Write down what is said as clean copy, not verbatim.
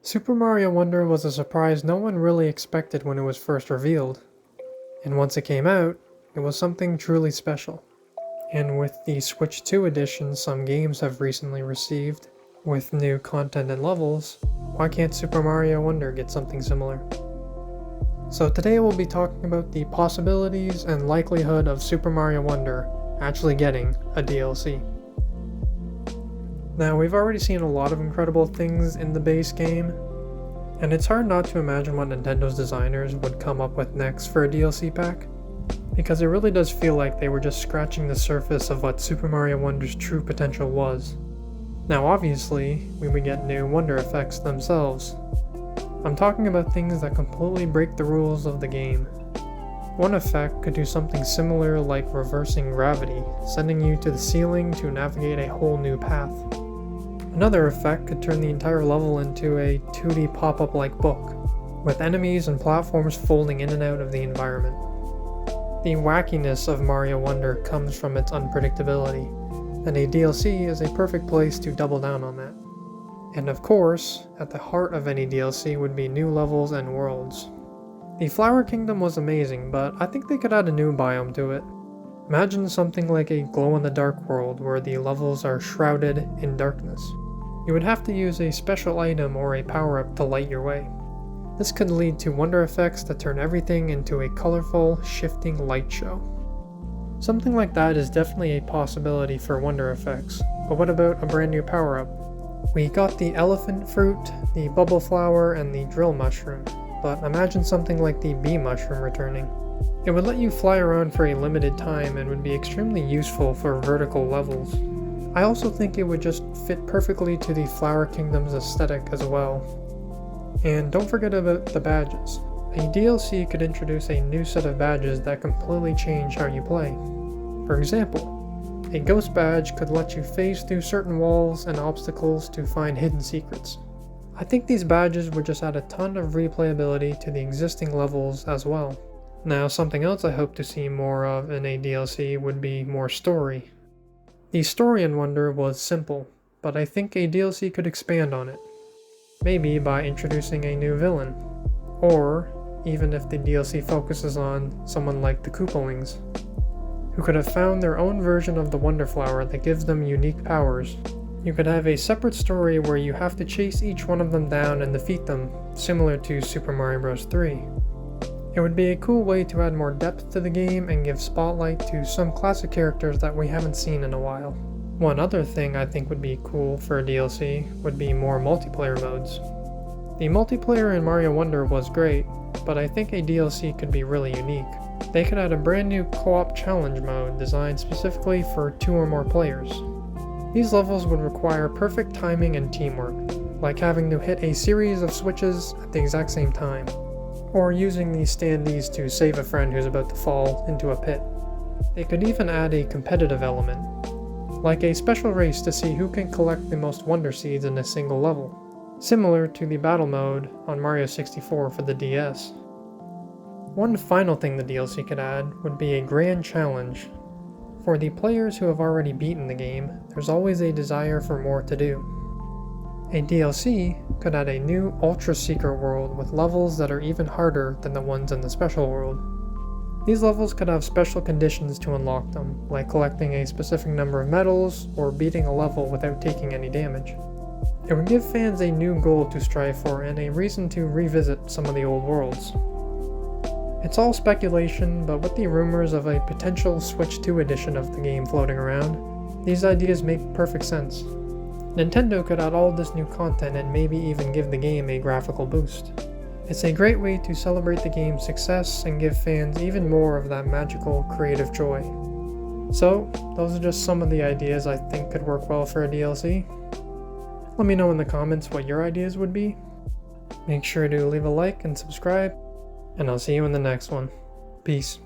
Super Mario Wonder was a surprise no one really expected when it was first revealed, and once it came out, it was something truly special. And with the Switch 2 edition some games have recently received, with new content and levels, why can't Super Mario Wonder get something similar? So today we'll be talking about the possibilities and likelihood of Super Mario Wonder actually getting a DLC. Now, we've already seen a lot of incredible things in the base game, and it's hard not to imagine what Nintendo's designers would come up with next for a DLC pack, because it really does feel like they were just scratching the surface of what Super Mario Wonder's true potential was. Now obviously, we would get new Wonder effects themselves. I'm talking about things that completely break the rules of the game. One effect could do something similar like reversing gravity, sending you to the ceiling to navigate a whole new path. Another effect could turn the entire level into a 2D pop-up like book, with enemies and platforms folding in and out of the environment. The wackiness of Mario Wonder comes from its unpredictability, and a DLC is a perfect place to double down on that. And of course, at the heart of any DLC would be new levels and worlds. The Flower Kingdom was amazing, but I think they could add a new biome to it. Imagine something like a glow-in-the-dark world where the levels are shrouded in darkness. You would have to use a special item or a power-up to light your way. This could lead to wonder effects that turn everything into a colorful, shifting light show. Something like that is definitely a possibility for wonder effects, but what about a brand new power-up? We got the elephant fruit, the bubble flower, and the drill mushroom, but imagine something like the bee mushroom returning. It would let you fly around for a limited time and would be extremely useful for vertical levels. I also think it would just fit perfectly to the Flower Kingdom's aesthetic as well. And don't forget about the badges. A DLC could introduce a new set of badges that completely change how you play. For example, a ghost badge could let you phase through certain walls and obstacles to find hidden secrets. I think these badges would just add a ton of replayability to the existing levels as well. Now, something else I hope to see more of in a DLC would be more story. The story in Wonder was simple, but I think a DLC could expand on it. Maybe by introducing a new villain, or even if the DLC focuses on someone like the Koopalings, who could have found their own version of the Wonder Flower that gives them unique powers. You could have a separate story where you have to chase each one of them down and defeat them, similar to Super Mario Bros. 3. It would be a cool way to add more depth to the game and give spotlight to some classic characters that we haven't seen in a while. One other thing I think would be cool for a DLC would be more multiplayer modes. The multiplayer in Mario Wonder was great, but I think a DLC could be really unique. They could add a brand new co-op challenge mode designed specifically for 2 or more players. These levels would require perfect timing and teamwork, like having to hit a series of switches at the exact same time, or using these standees to save a friend who's about to fall into a pit. They could even add a competitive element, like a special race to see who can collect the most Wonder Seeds in a single level, similar to the battle mode on Mario 64 for the DS. One final thing the DLC could add would be a grand challenge. For the players who have already beaten the game, there's always a desire for more to do. A DLC could add a new Ultra Secret world with levels that are even harder than the ones in the Special World. These levels could have special conditions to unlock them, like collecting a specific number of medals or beating a level without taking any damage. It would give fans a new goal to strive for and a reason to revisit some of the old worlds. It's all speculation, but with the rumors of a potential Switch 2 edition of the game floating around, these ideas make perfect sense. Nintendo could add all this new content and maybe even give the game a graphical boost. It's a great way to celebrate the game's success and give fans even more of that magical, creative joy. So, those are just some of the ideas I think could work well for a DLC. Let me know in the comments what your ideas would be. Make sure to leave a like and subscribe, and I'll see you in the next one. Peace.